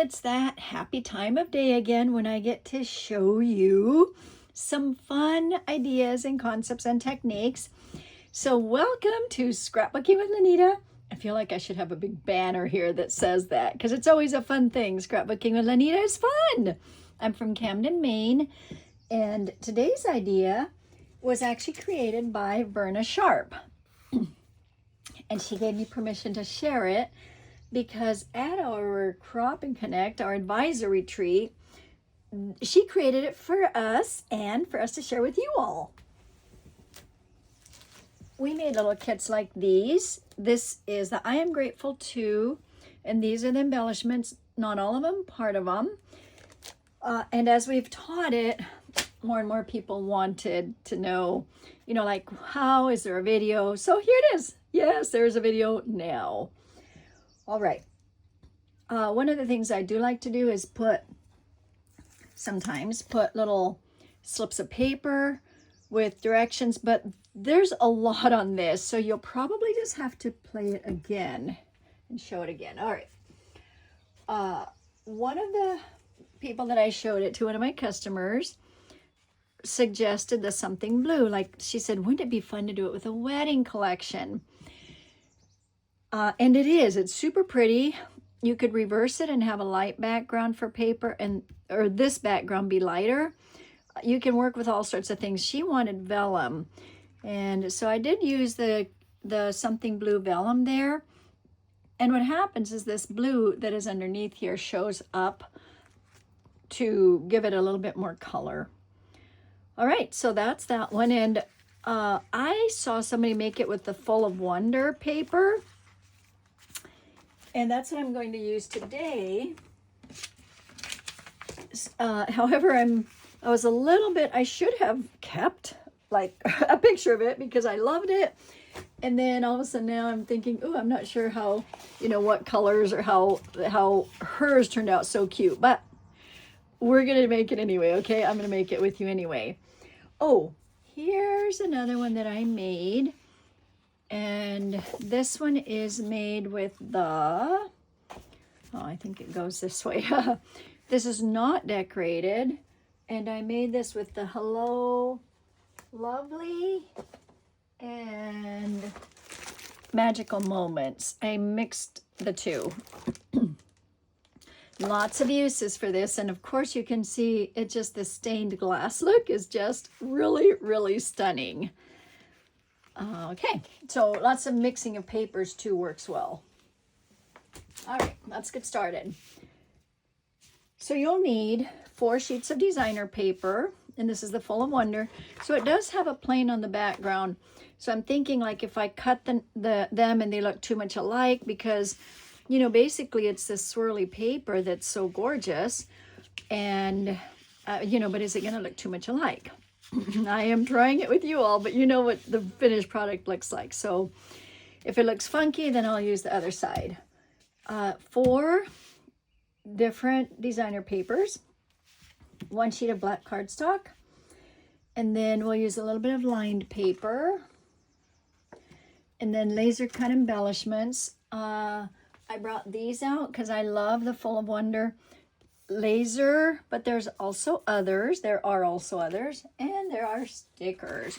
it's that happy time of day again when I get to show you some fun ideas and concepts and techniques. So welcome to Scrapbooking with Lenita. I feel like I should have a big banner here that says that because it's always a fun thing. Scrapbooking with Lenita is fun. I'm from Camden, Maine, and today's idea was actually created by Verna Sharpe. And she gave me permission to share it because at our Crop and Connect, our advisor retreat, she created it for us and for us to share with you all. We made little kits like these. This is the I Am Grateful To, and these are the embellishments, not all of them, part of them. And as we've taught it, more and more people wanted to know, like, how is there a video? So here it is. Yes, there's a video now. All right. One of the things I do like to do is sometimes put little slips of paper with directions, but there's a lot on this, so you'll probably just have to play it again and show it again. All right. One of the people that I showed it to, one of my customers, suggested the something blue. Like she said, wouldn't it be fun to do it with a wedding collection? And it is. It's super pretty. You could reverse it and have a light background for paper, or this background be lighter. You can work with all sorts of things. She wanted vellum, and so I did use the something blue vellum there. And what happens is this blue that is underneath here shows up to give it a little bit more color. All right, so that's that one. And I saw somebody make it with the Full of Wonder paper. And that's what I'm going to use today. However, I should have kept like a picture of it because I loved it. And then all of a sudden now I'm thinking, oh, I'm not sure how, what colors or how hers turned out so cute. But we're going to make it anyway, okay? I'm going to make it with you anyway. Oh, here's another one that I made. And this one is made with I think it goes this way. This is not decorated. And I made this with the Hello Lovely and Magical Moments. I mixed the two. Lots of uses for this, and of course you can see it just, the stained glass look is just really, really stunning. Okay, so lots of mixing of papers too works well. All right, let's get started. So you'll need 4 sheets of designer paper, and this is the Full of Wonder. So it does have a plane on the background. So I'm thinking, like, if I cut them and they look too much alike, because basically it's this swirly paper that's so gorgeous, and but is it going to look too much alike? I am trying it with you all, but you know what the finished product looks like. So if it looks funky, then I'll use the other side. 4 different designer papers, 1 sheet of black cardstock, and then we'll use a little bit of lined paper, and then laser cut embellishments. I brought these out because I love the Full of Wonder laser, but there's also others. There are also others, and there are stickers.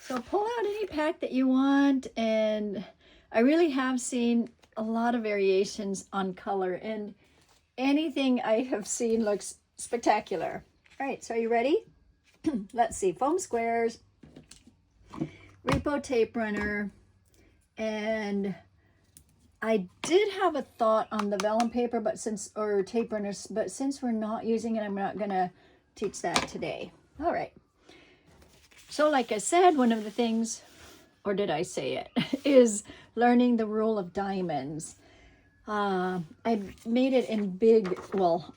So pull out any pack that you want, and I really have seen a lot of variations on color, and anything I have seen looks spectacular. All right, so are you ready? Let's see. Foam squares, repo tape runner, and I did have a thought on the vellum paper, or tape runners, but since we're not using it, I'm not gonna teach that today. All right. So like I said, one of the things, or did I say it, is learning the rule of diamonds. I made it in big,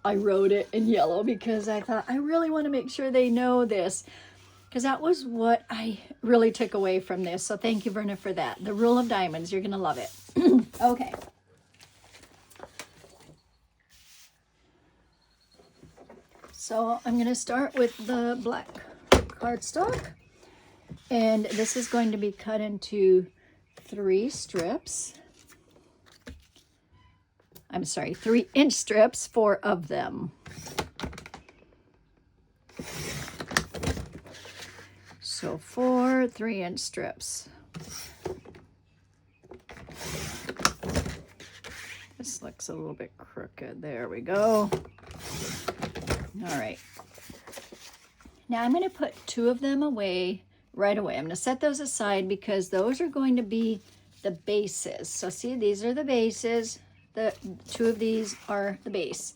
I wrote it in yellow because I thought I really want to make sure they know this, because that was what I really took away from this. So thank you, Verna, for that. The rule of diamonds, you're gonna love it. Okay. So I'm going to start with the black cardstock, and this is going to be cut into 3 strips. I'm sorry, 3-inch strips, 4 of them. So 4 3-inch strips. This looks a little bit crooked. There we go. All right. Now I'm going to put 2 of them away right away. I'm going to set those aside because those are going to be the bases. So see, these are the bases. The 2 of these are the base.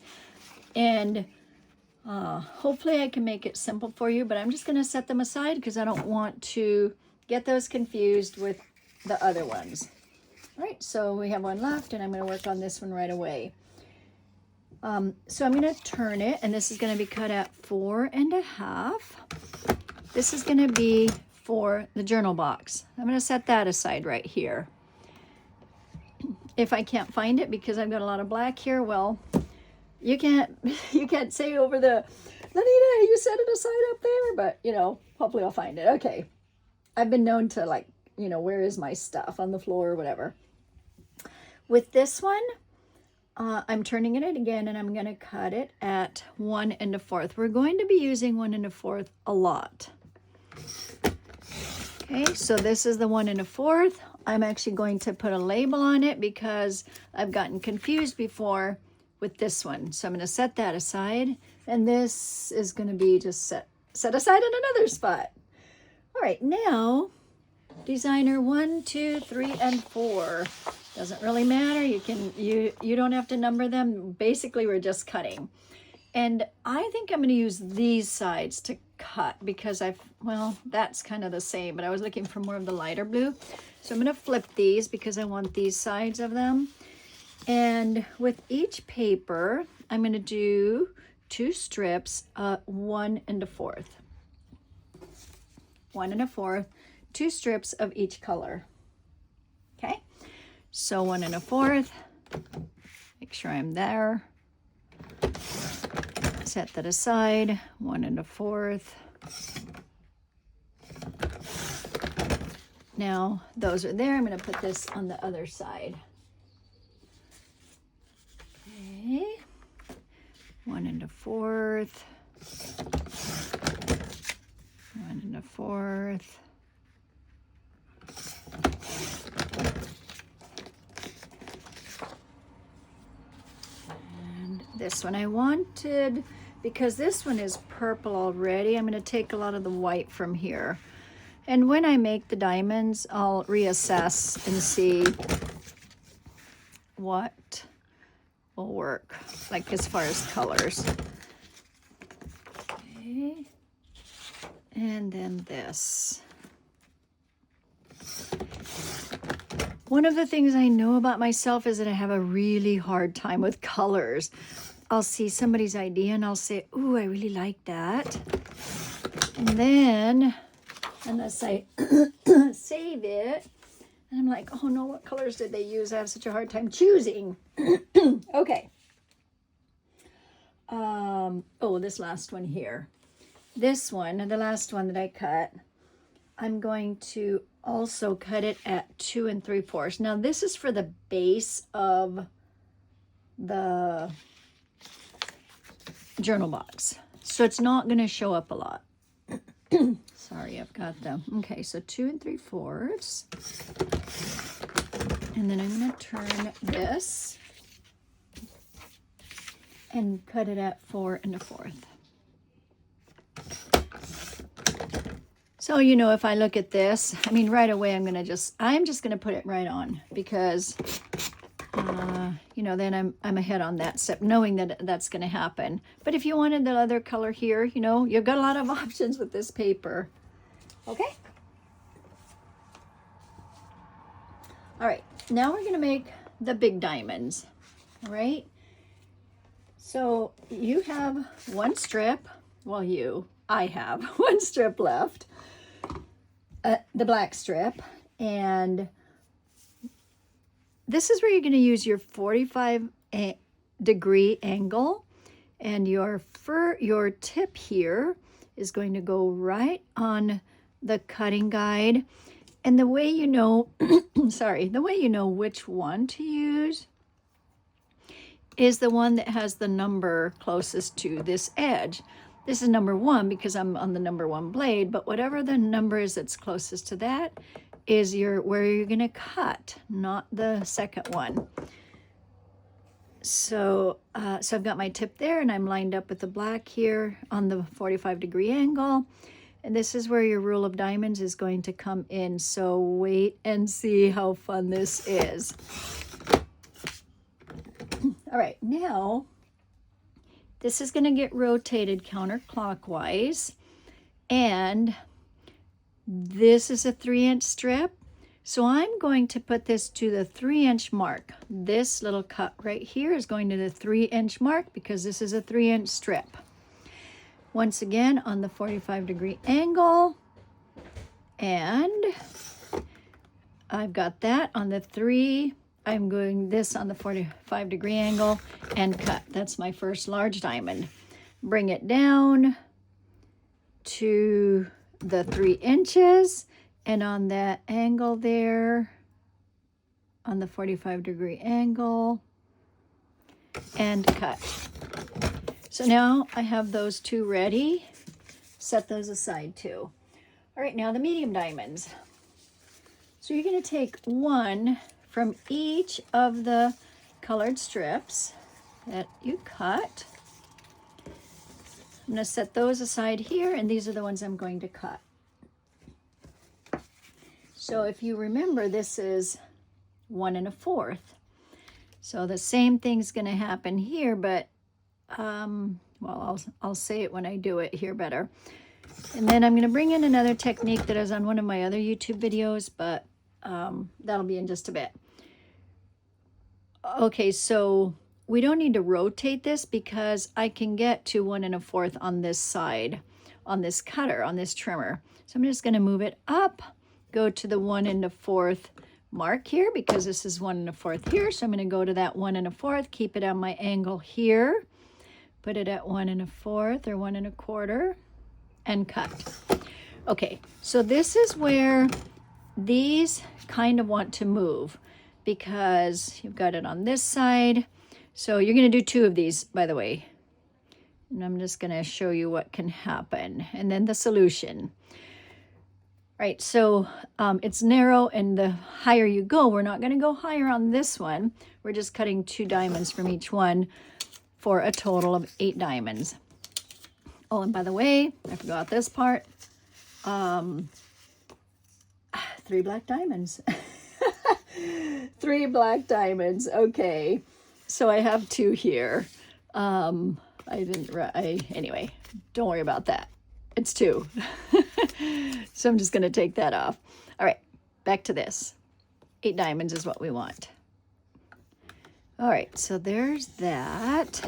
And hopefully I can make it simple for you, but I'm just going to set them aside because I don't want to get those confused with the other ones. All right, so we have one left, and I'm going to work on this one right away. So I'm going to turn it, and this is going to be cut at 4 1/2. This is going to be for the journal box. I'm going to set that aside right here. If I can't find it because I've got a lot of black here, well, you can't say over the, Lenita, you set it aside up there, but you know, hopefully I'll find it. Okay. I've been known to, like, you know, where is my stuff on the floor or whatever. With this one, I'm turning it again, and I'm going to cut it at 1 1/4. We're going to be using 1 1/4 a lot. Okay, so this is the 1 1/4. I'm actually going to put a label on it because I've gotten confused before with this one. So I'm going to set that aside, and this is going to be just set aside in another spot. All right, now designer 1, 2, 3, and 4. Doesn't really matter. You don't have to number them. Basically, we're just cutting. And I think I'm going to use these sides to cut because that's kind of the same, but I was looking for more of the lighter blue. So I'm going to flip these because I want these sides of them. And with each paper, I'm going to do 2 strips, 1 1/4. 1 1/4, 2 strips of each color. Okay, so 1 1/4. Make sure I'm there. Set that aside. 1 1/4. Now those are there. I'm going to put this on the other side. Okay, 1 1/4. 1 1/4. And this one I wanted, because this one is purple already, I'm going to take a lot of the white from here. And when I make the diamonds, I'll reassess and see what will work, like as far as colors. Okay. And then this. One of the things I know about myself is that I have a really hard time with colors. I'll see somebody's idea and I'll say, ooh, I really like that. And then, unless I save it, and I'm like, oh no, what colors did they use? I have such a hard time choosing. Okay. This last one here. This one, the last one that I cut, I'm going to also cut it at 2 3/4. Now this is for the base of the journal box, so it's not going to show up a lot. Sorry, I've got them. Okay, so 2 3/4, and then I'm going to turn this and cut it at 4 1/4. So, you know, if I look at this, I mean, right away, I'm just going to put it right on because, you know, then I'm ahead on that step, knowing that that's going to happen. But if you wanted the other color here, you know, you've got a lot of options with this paper. Okay. All right. Now we're going to make the big diamonds. All right. So you have one strip. Well, I have one strip left. The black strip, and this is where you're going to use your 45-degree angle, and your tip here is going to go right on the cutting guide. And the way you know, the way you know which one to use is the one that has the number closest to this edge. This is number 1 because I'm on the number 1 blade, but whatever the number is that's closest to that is where you're going to cut, not the second one. So, so I've got my tip there, and I'm lined up with the black here on the 45-degree angle. And this is where your rule of diamonds is going to come in. So wait and see how fun this is. All right, now this is going to get rotated counterclockwise. And this is a 3-inch strip. So I'm going to put this to the 3-inch mark. This little cut right here is going to the 3-inch mark because this is a 3-inch strip. Once again on the 45-degree angle, and I've got that on the 3. I'm going this on the 45-degree angle and cut. That's my first large diamond. Bring it down to the 3 inches, and on that angle there, on the 45-degree angle, and cut. So now I have those 2 ready. Set those aside too. All right, now the medium diamonds. So you're going to take 1 from each of the colored strips that you cut. I'm going to set those aside here, and these are the ones I'm going to cut. So if you remember, this is 1 1/4. So the same thing's going to happen here, but well, I'll say it when I do it here better. And then I'm going to bring in another technique that is on one of my other YouTube videos, but that'll be in just a bit. Okay, so we don't need to rotate this because I can get to 1 1/4 on this side, on this cutter, on this trimmer. So I'm just going to move it up, go to the 1 1/4 mark here because this is 1 1/4 here. So I'm going to go to that 1 1/4, keep it on my angle here, put it at 1 1/4 or 1 1/4, and cut. Okay, so this is where these kind of want to move because you've got it on this side. So you're going to do 2 of these, by the way. And I'm just going to show you what can happen. And then the solution. Right, so it's narrow, and the higher you go, we're not going to go higher on this one. We're just cutting 2 diamonds from each one for a total of 8 diamonds. Oh, and by the way, I forgot this part. 3 black diamonds. 3 black diamonds. Okay, so I have 2 here. Anyway, don't worry about that. It's 2. So I'm just going to take that off. All right, back to this. 8 diamonds is what we want. All right, so there's that.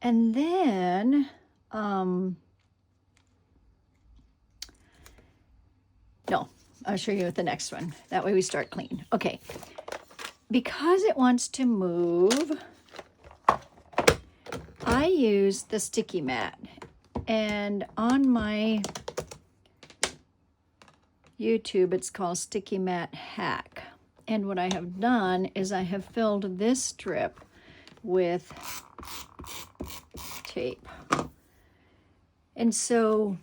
And then, no, I'll show you with the next one. That way we start clean. Okay, because it wants to move, I use the sticky mat. And on my YouTube, it's called Sticky Mat Hack. And what I have done is I have filled this strip with tape. And so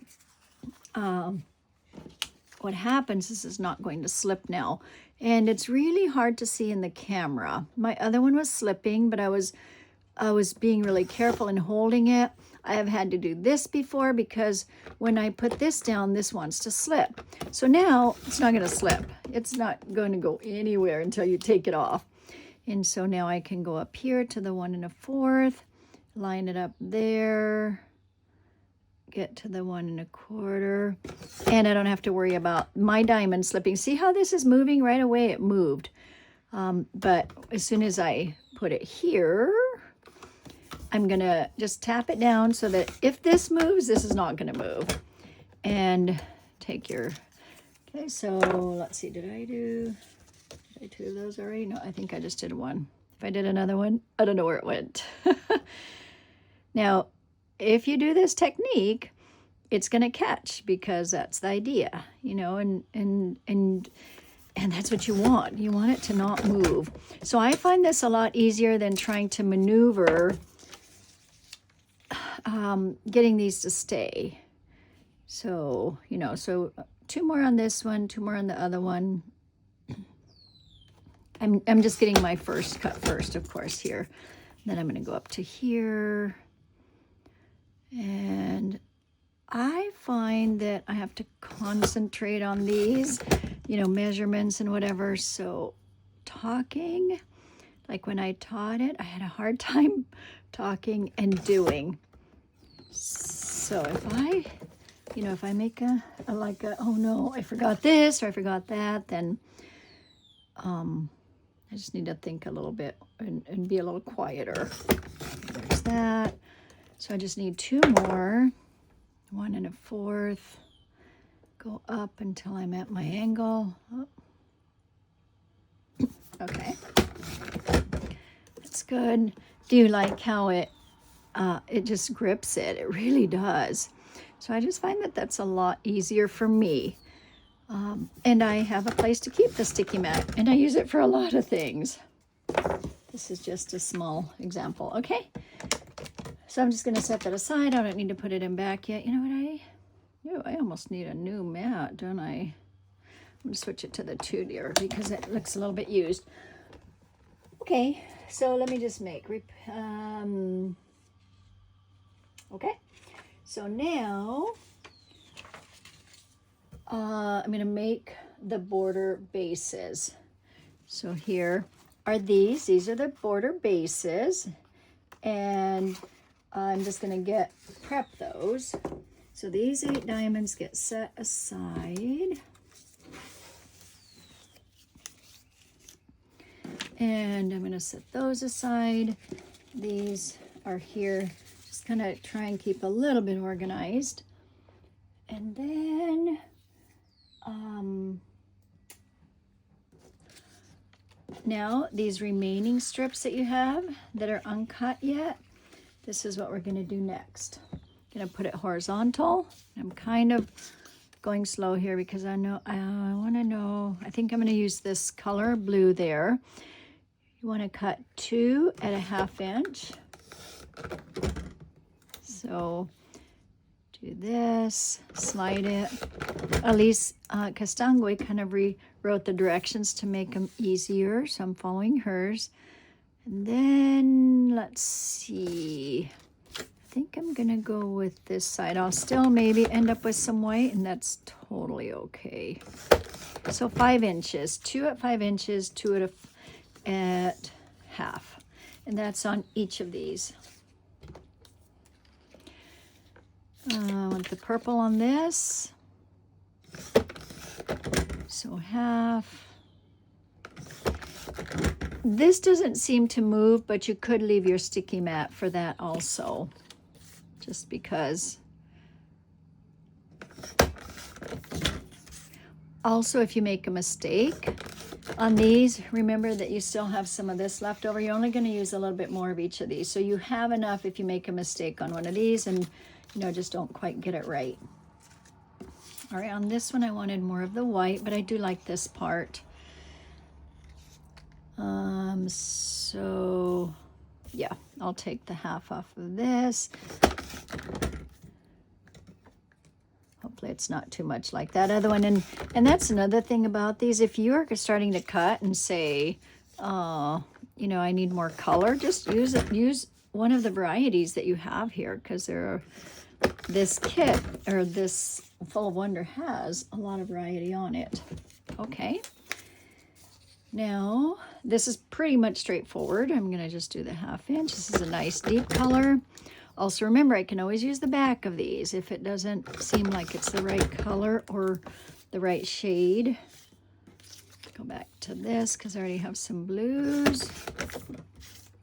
what happens is it's not going to slip now. And it's really hard to see in the camera. My other one was slipping, but I was being really careful in holding it. I have had to do this before because when I put this down, this wants to slip. So now it's not going to slip. It's not going to go anywhere until you take it off. And so now I can go up here to the 1 1/4, line it up there, get to the 1 1/4, and I don't have to worry about my diamond slipping. See how this is moving right away? It moved. But as soon as I put it here, I'm going to just tap it down so that if this moves, this is not going to move. And take your, okay, so let's see, did I do 2 of those already? No, I think I just did 1. If I did another one, I don't know where it went. Now, if you do this technique, it's going to catch because that's the idea, you know, and And that's what you want. You want it to not move. So I find this a lot easier than trying to maneuver getting these to stay. So, you know, so 2 more on this one, 2 more on the other one. I'm just getting my first cut first, of course, here. Then I'm going to go up to here. And I find that I have to concentrate on these, you know, measurements and whatever. So talking, like when I taught it, I had a hard time talking and doing. So if I, you know, if I make a oh no, I forgot this or I forgot that, then I just need to think a little bit and be a little quieter. There's that. So I just need 2 more, 1 1/4. Go up until I'm at my angle. Oh. Okay, that's good. Do you like how it just grips it? It really does. So I just find that that's a lot easier for me. And I have a place to keep the sticky mat, and I use it for a lot of things. This is just a small example. Okay, so I'm just going to set that aside. I don't need to put it in back yet. You know what, I almost need a new mat, don't I? I'm going to switch it to the 2 deer because it looks a little bit used. Okay, so let me just make okay, so now I'm going to make the border bases. So here are these are the border bases, and I'm just going to prep those. So these 8 diamonds get set aside. And I'm going to set those aside. These are here. Just kind of try and keep a little bit organized. And then now these remaining strips that you have that are uncut yet, this is what we're going to do next. I'm going to put it horizontal. I'm kind of going slow here because I want to know, I think I'm going to use this color blue there. You want to cut 2 1/2 inch. So do this, slide it. Elise Castangui kind of rewrote the directions to make them easier, so I'm following hers. And then let's see. I think I'm gonna go with this side. I'll still maybe end up with some white, and that's totally okay. So 5 inches, 2 at 5 inches, 2 at 1/2, and that's on each of these. I want the purple on this, so 1/2. This doesn't seem to move, but you could leave your sticky mat for that also, just because. Also, if you make a mistake on these, remember that you still have some of this left over. You're only going to use a little bit more of each of these, so you have enough if you make a mistake on one of these and, you know, just don't quite get it right. All right, on this one I wanted more of the white, but I do like this part. So yeah, I'll take the 1/2 off of this. Hopefully it's not too much like that other one. And that's another thing about these. If you're starting to cut and say, you know, I need more color, just use one of the varieties that you have here, because this kit, or this Full of Wonder, has a lot of variety on it. Okay. Now, this is pretty much straightforward. I'm going to just do the 1/2 inch. This is a nice deep color. Also, remember, I can always use the back of these if it doesn't seem like it's the right color or the right shade. Go back to this because I already have some blues.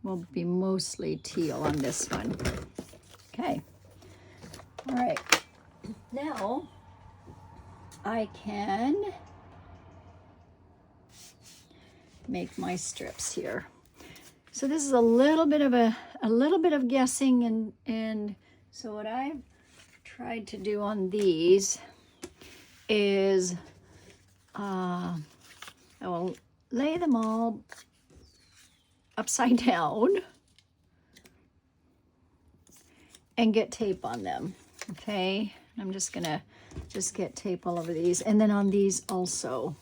Will be mostly teal on this one. Okay. All right. Now, I can make my strips here. So this is a little bit of guessing, and so what I've tried to do on these is I will lay them all upside down and get tape on them. Okay, I'm just gonna get tape all over these, and then on these also.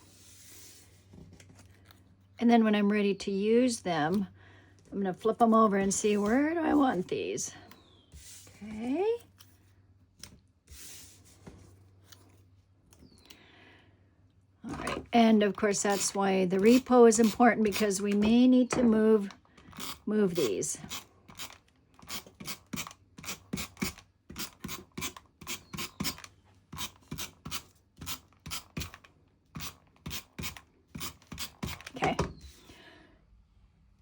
And then when I'm ready to use them, I'm gonna flip them over and see, where do I want these? Okay. All right, and of course that's why the repo is important, because we may need to move these. Okay.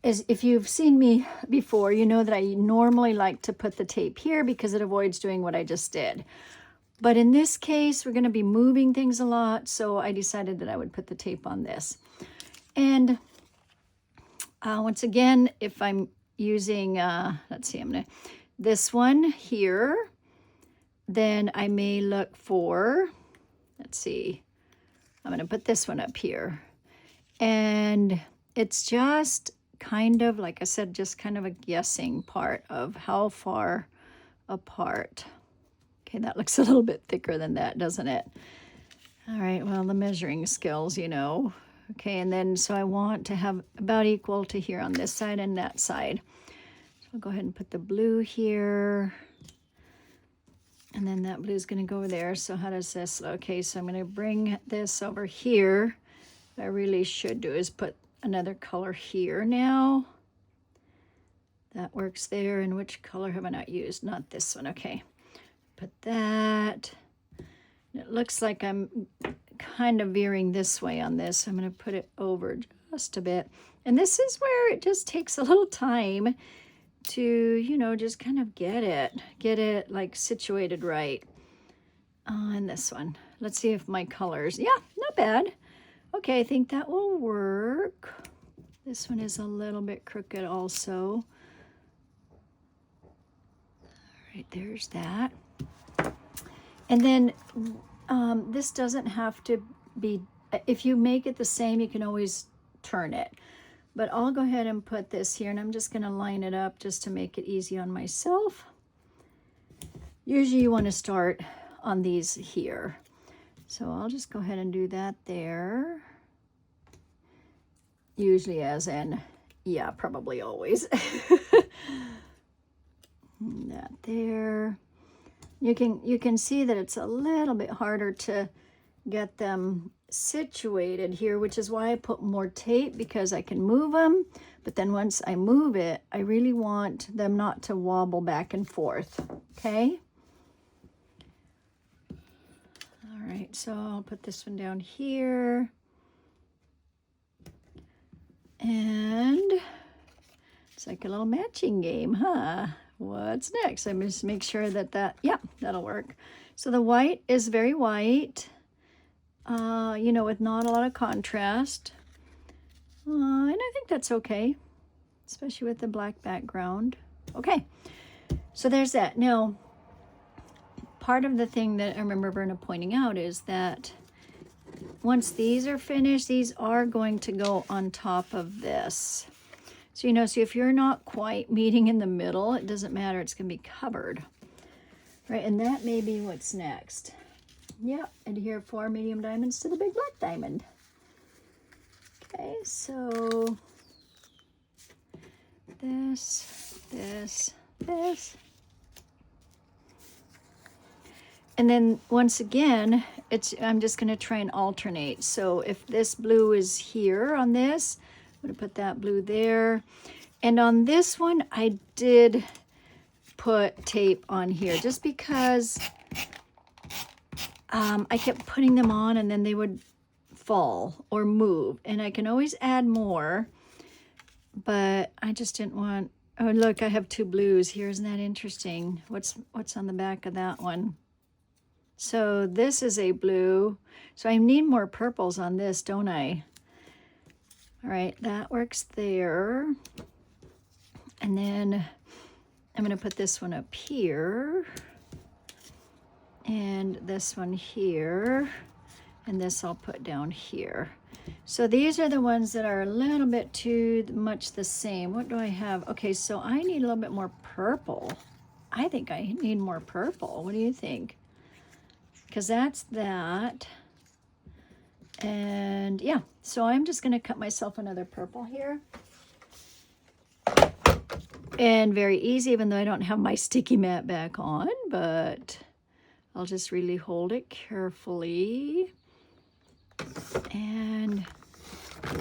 If you've seen me before, you know that I normally like to put the tape here because it avoids doing what I just did. But in this case, we're going to be moving things a lot, so I decided that I would put the tape on this. And once again, if I'm using, let's see, I'm going to, this one here, then I may look for, let's see, I'm going to put this one up here. And it's just kind of, like I said, just kind of a guessing part of how far apart. Okay, that looks a little bit thicker than that, doesn't it? All right, well, the measuring skills, you know. Okay, and then so I want to have about equal to here on this side and that side. So I'll go ahead and put the blue here. And then that blue is going to go over there. So how does this look? Okay, so I'm going to bring this over here. What I really should do is put another color here now. That works there. And which color have I not used? Not this one. Okay. Put that. It looks like I'm kind of veering this way on this. I'm going to put it over just a bit. And this is where it just takes a little time to, you know, just kind of get it like situated right. And this one. Let's see if my colors, yeah, not bad. Okay, I think that will work. This one is a little bit crooked also. All right, there's that. And then this doesn't have to be, if you make it the same, you can always turn it. But I'll go ahead and put this here, and I'm just going to line it up just to make it easy on myself. Usually you want to start on these here. So I'll just go ahead and do that there. Usually as in, yeah, probably always. That there. You can see that it's a little bit harder to get them situated here, which is why I put more tape, because I can move them. But then once I move it, I really want them not to wobble back and forth. Okay. All right, so I'll put this one down here. And it's like a little matching game, huh? What's next? I just make sure that, yeah, that'll work. So the white is very white, you know, with not a lot of contrast. And I think that's okay, especially with the black background. Okay, so there's that. Now, part of the thing that I remember Verna pointing out is that once these are finished, these are going to go on top of this. So, you know, so if you're not quite meeting in the middle, it doesn't matter. It's going to be covered. Right, and that may be what's next. Yep, adhere 4 medium diamonds to the big black diamond. Okay, so this. And then once again, I'm just going to try and alternate. So if this blue is here on this, I'm going to put that blue there. And on this one, I did put tape on here just because I kept putting them on and then they would fall or move. And I can always add more, but I just didn't want, oh, look, I have 2 blues here. Isn't that interesting? What's on the back of that one? So this is a blue. So I need more purples on this, don't I? All right, that works there. And then I'm going to put this one up here. And this one here. And this I'll put down here. So these are the ones that are a little bit too much the same. What do I have? Okay, so I need a little bit more purple. I think I need more purple. What do you think? Because that's that. And yeah, so I'm just going to cut myself another purple here. And very easy, even though I don't have my sticky mat back on, but I'll just really hold it carefully and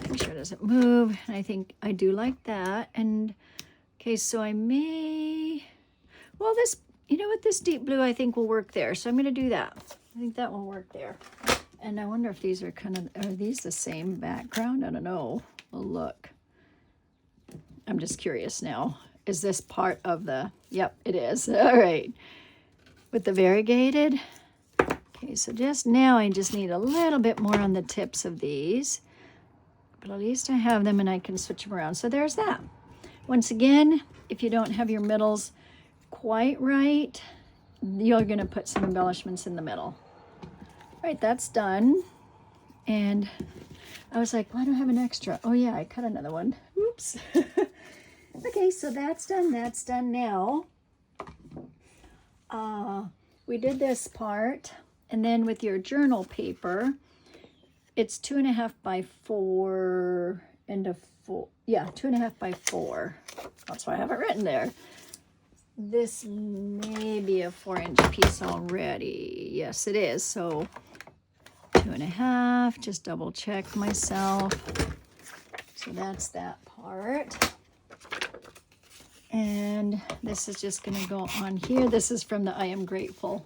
make sure it doesn't move. And I think I do like that. And okay, so I may, well, this, you know what, this deep blue I think will work there. So I'm going to do that. I think that will work there. And I wonder if these are are these the same background? I don't know. We'll look. I'm just curious now. Is this part of the, yep, it is. All right. With the variegated. Okay, so just now I just need a little bit more on the tips of these. But at least I have them and I can switch them around. So there's that. Once again, if you don't have your middles quite right, you're going to put some embellishments in the middle. All right, that's done. And I was like, well, I don't have an extra. Oh yeah, I cut another one. Oops. Okay, so that's done. That's done now. We did this part, and then with your journal paper, it's 2.5 by 4 and a 4. Yeah, 2.5 by 4. That's why I have it written there. This may be a 4-inch piece already. Yes, it is. So 2.5. Just double check myself. So that's that part. And this is just going to go on here. This is from the I Am Grateful.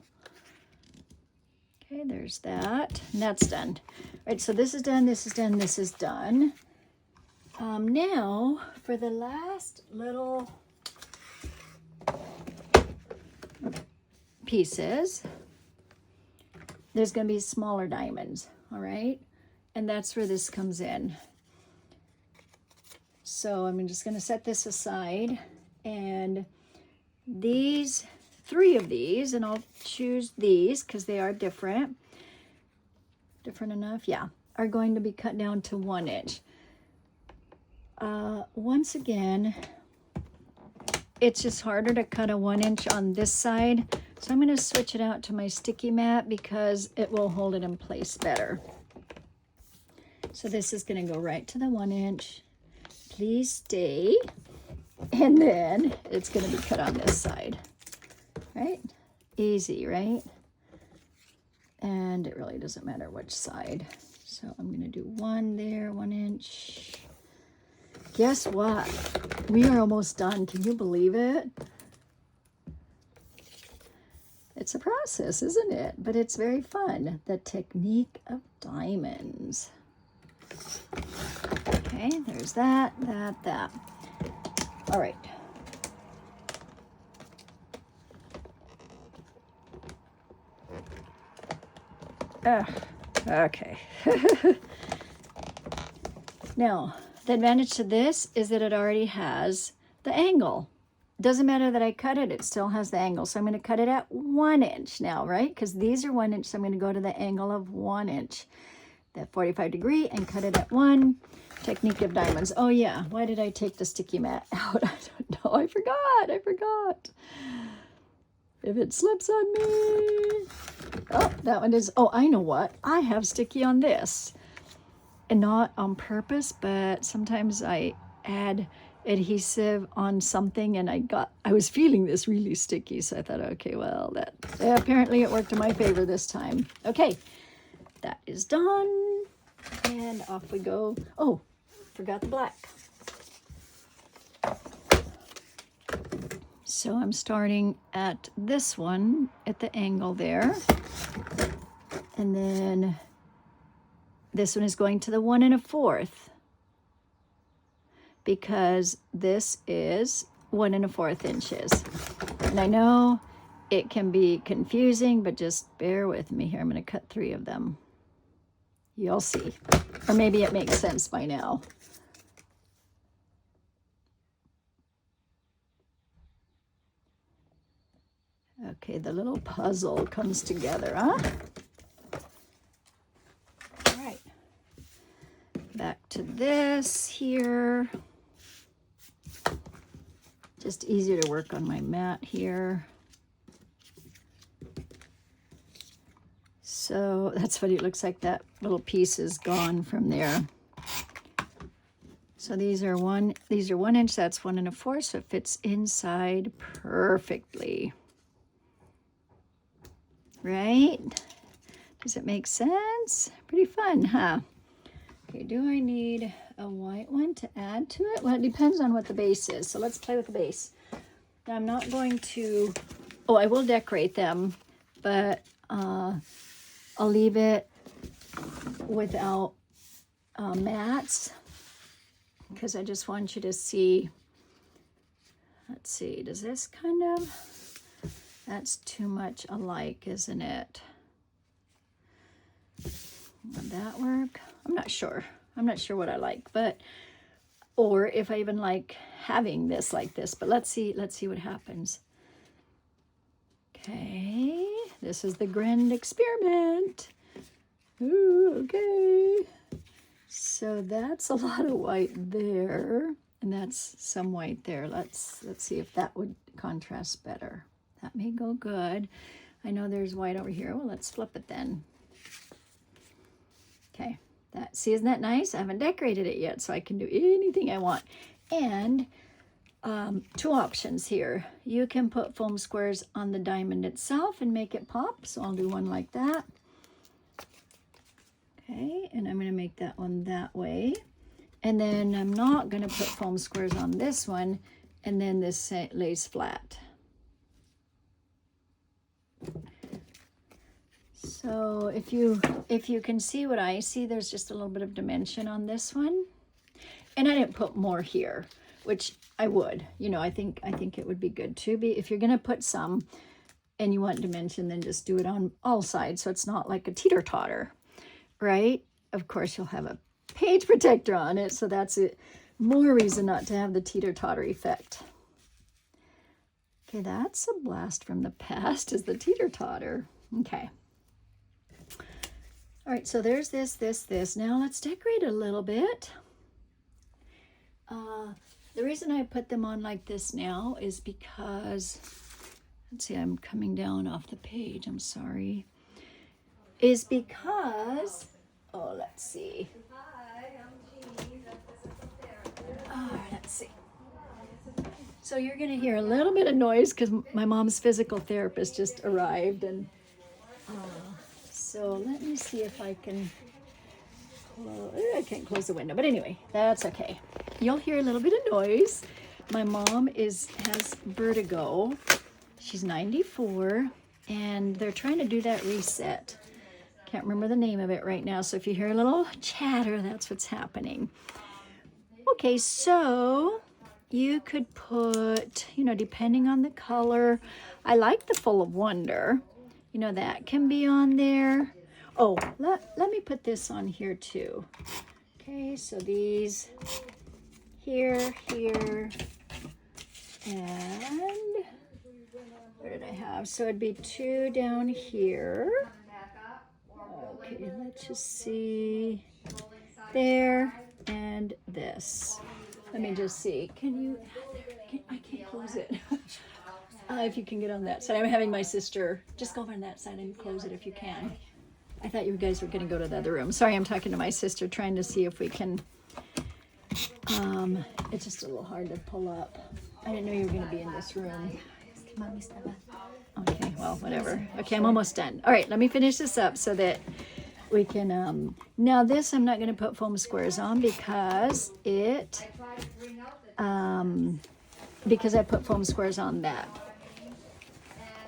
Okay, there's that. And that's done. All right, so this is done, this is done, this is done. Now, for the last little pieces, there's going to be smaller diamonds, all right? And that's where this comes in. So I'm just going to set this aside. And these, 3 of these, and I'll choose these because they are different. Different enough? Yeah. Are going to be cut down to 1 inch. Once again, it's just harder to cut a 1 inch on this side. So I'm going to switch it out to my sticky mat because it will hold it in place better. So this is going to go right to the 1 inch. Please stay. And then it's going to be cut on this side, right? Easy, right? And it really doesn't matter which side. So I'm going to do 1 there, 1 inch. Guess what? We are almost done. Can you believe it? It's a process, isn't it? But it's very fun. The technique of diamonds. Okay, there's that. All right. Okay. Now, the advantage to this is that it already has the angle. Doesn't matter that I cut it, it still has the angle. So I'm going to cut it at 1 inch now, right? Because these are 1 inch, so I'm going to go to the angle of 1 inch. That 45 degree and cut it at 1. Technique of diamonds. Oh yeah, why did I take the sticky mat out? I don't know. I forgot. If it slips on me. Oh, that one is, oh, I know what. I have sticky on this. And not on purpose, but sometimes I add adhesive on something and I was feeling this really sticky. So I thought, okay, well, apparently it worked in my favor this time. Okay, that is done. And off we go. Oh, forgot the black. So I'm starting at this one at the angle there. And then this one is going to the 1 1/4 because this is 1 1/4 inches. And I know it can be confusing, but just bear with me here. I'm going to cut 3 of them. You'll see. Or maybe it makes sense by now. Okay, the little puzzle comes together, huh? this here. Just easier to work on my mat here. So that's what it looks like. That little piece is gone from there. So these are 1 inch, that's 1 1/4, so it fits inside perfectly. Right? Does it make sense? Pretty fun, huh? Okay, do I need a white one to add to it? Well, it depends on what the base is. So let's play with the base. Now I'm not going to, oh, I will decorate them, but I'll leave it without mats because I just want you to see. Let's see, does this kind of, that's too much alike, isn't it? Would that work? I'm not sure. I'm not sure what I like, but, or if I even like having this like this, but let's see what happens. Okay, this is the grand experiment. Ooh, okay. So that's a lot of white there, and that's some white there. Let's see if that would contrast better. That may go good. I know there's white over here. Well, let's flip it then. Okay, see, isn't that nice? I haven't decorated it yet, so I can do anything I want. And 2 options here. You can put foam squares on the diamond itself and make it pop. So I'll do one like that. Okay, and I'm going to make that one that way. And then I'm not going to put foam squares on this one, and then this lays flat. So if you can see what I see, there's just a little bit of dimension on this one. And I didn't put more here, which I would. You know, I think it would be good too. If you're going to put some and you want dimension, then just do it on all sides so it's not like a teeter-totter, right? Of course, you'll have a page protector on it, so that's it. More reason not to have the teeter-totter effect. Okay, that's a blast from the past, is the teeter-totter. Okay. All right, so there's this. Now let's decorate a little bit. The reason I put them on like this now is because, let's see, I'm coming down off the page, I'm sorry. Is because, oh, let's see. Hi, I'm Jean, a physical therapist. All right, let's see. So you're gonna hear a little bit of noise because my mom's physical therapist just arrived, and so let me see if I can, I can't close the window, but anyway, that's okay. You'll hear a little bit of noise. My mom has vertigo. She's 94, and they're trying to do that reset. Can't remember the name of it right now, so if you hear a little chatter, that's what's happening. Okay, so you could put, you know, depending on the color, I like the Full of Wonder. You know, that can be on there. Oh, let me put this on here too. Okay, so these here, and where did I have? So it'd be 2 down here. Okay, let's just see. There, and this. Let me just see. I can't close it. If you can get on that side. I'm having my sister, just go over on that side and close it if you can. I thought you guys were going to go to the other room. Sorry, I'm talking to my sister, trying to see if we can. It's just a little hard to pull up. I didn't know you were going to be in this room. Okay, well, whatever. Okay, I'm almost done. All right, let me finish this up so that we can, now this I'm not going to put foam squares on because because I put foam squares on that.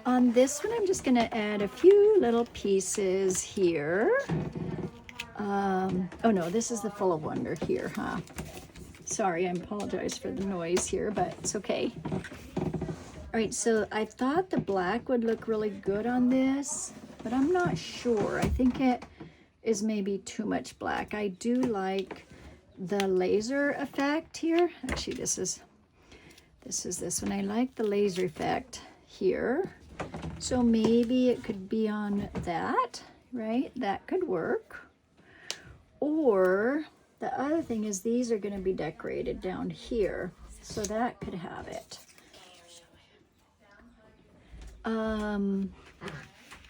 On this one, I'm just going to add a few little pieces here. Oh no, this is the Full of Wonder here, huh? Sorry, I apologize for the noise here, but it's okay. All right, so I thought the black would look really good on this, but I'm not sure. I think it is maybe too much black. I do like the laser effect here. Actually, this is this one. I like the laser effect here. So maybe it could be on that, right? That could work. Or The other thing is these are going to be decorated down here, so that could have it.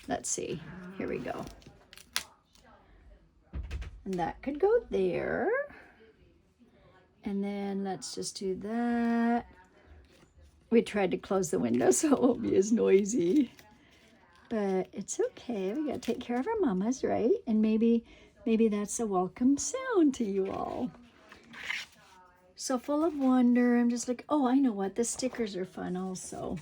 Let's see. Here we go. And that could go there. And then let's just do that. We tried to close the window so it won't be as noisy. But it's okay. We gotta take care of our mamas, right? And maybe that's a welcome sound to you all. So full of wonder. I'm just like, oh, I know what. The stickers are fun also.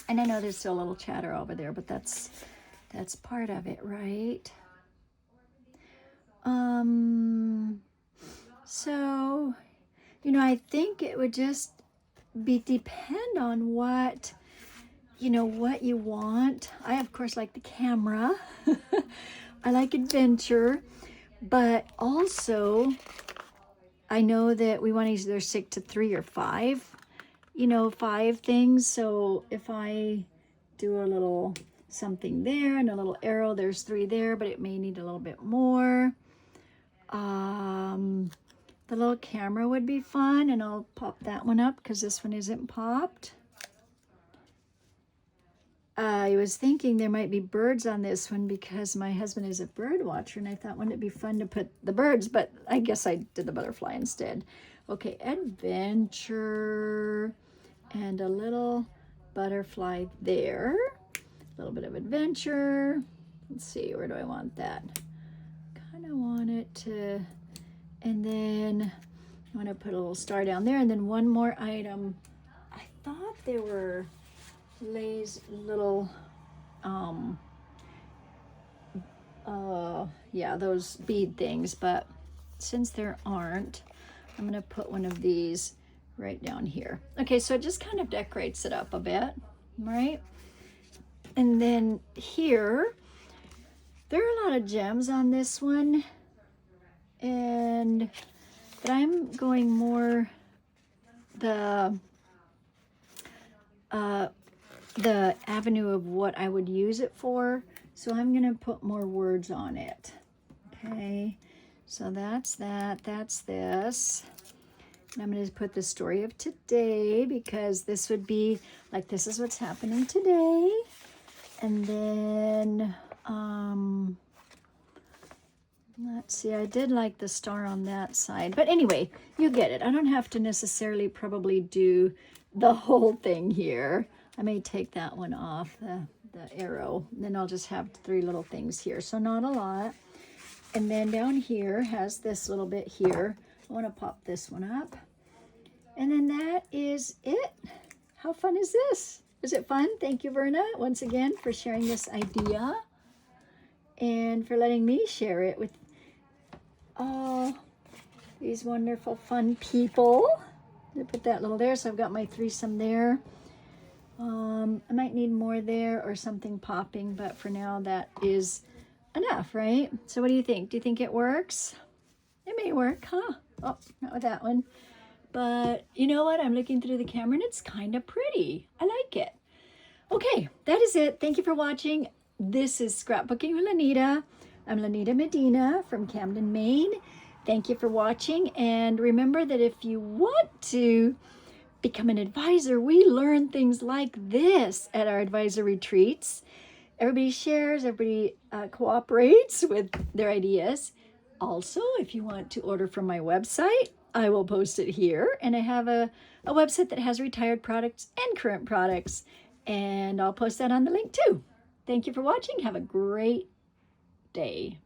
And I know there's still a little chatter over there, but that's part of it, right? So, you know, I think it would just depend on what, you know, what you want. I, of course, like the camera. I like adventure, but also I know that we want to either stick to 3 or 5, you know, 5 things. So if I do a little something there and a little arrow, there's 3 there, but it may need a little bit more. The little camera would be fun, and I'll pop that one up because this one isn't popped. I was thinking there might be birds on this one because my husband is a bird watcher, and I thought, wouldn't it be fun to put the birds, but I guess I did the butterfly instead. Okay, adventure, and a little butterfly there. A little bit of adventure. Let's see, where do I want that? Kind of want it to, and then I want to put a little star down there, and then one more item. I thought there were Lay's little, yeah, those bead things, but since there aren't, I'm gonna put one of these right down here. Okay, so it just kind of decorates it up a bit, right? And then here, there are a lot of gems on this one, but I'm going more the avenue of what I would use it for. So I'm gonna put more words on it. Okay, so that's that, that's this. And I'm gonna put the story of today because this would be like, this is what's happening today. And then, let's see, I did like the star on that side. But anyway, you get it. I don't have to necessarily probably do the whole thing here. I may take that one off, the arrow. Then I'll just have 3 little things here. So not a lot. And then down here has this little bit here. I want to pop this one up. And then that is it. How fun is this? Is it fun? Thank you, Verna, once again for sharing this idea and for letting me share it with all these wonderful, fun people. I put that little there, so I've got my threesome there. I might need more there or something popping, but for now that is enough, right? So what do you think? Do you think it works? It may work, huh? Oh, not with that one. But you know what? I'm looking through the camera and it's kind of pretty. I like it. Okay, that is it. Thank you for watching. This is Scrapbooking with Lanita. I'm Lanita Medina from Camden, Maine. Thank you for watching. And remember that if you want to become an advisor, we learn things like this at our advisor retreats. Everybody shares, everybody cooperates with their ideas. Also, if you want to order from my website, I will post it here. And I have a website that has retired products and current products. And I'll post that on the link too. Thank you for watching. Have a great day.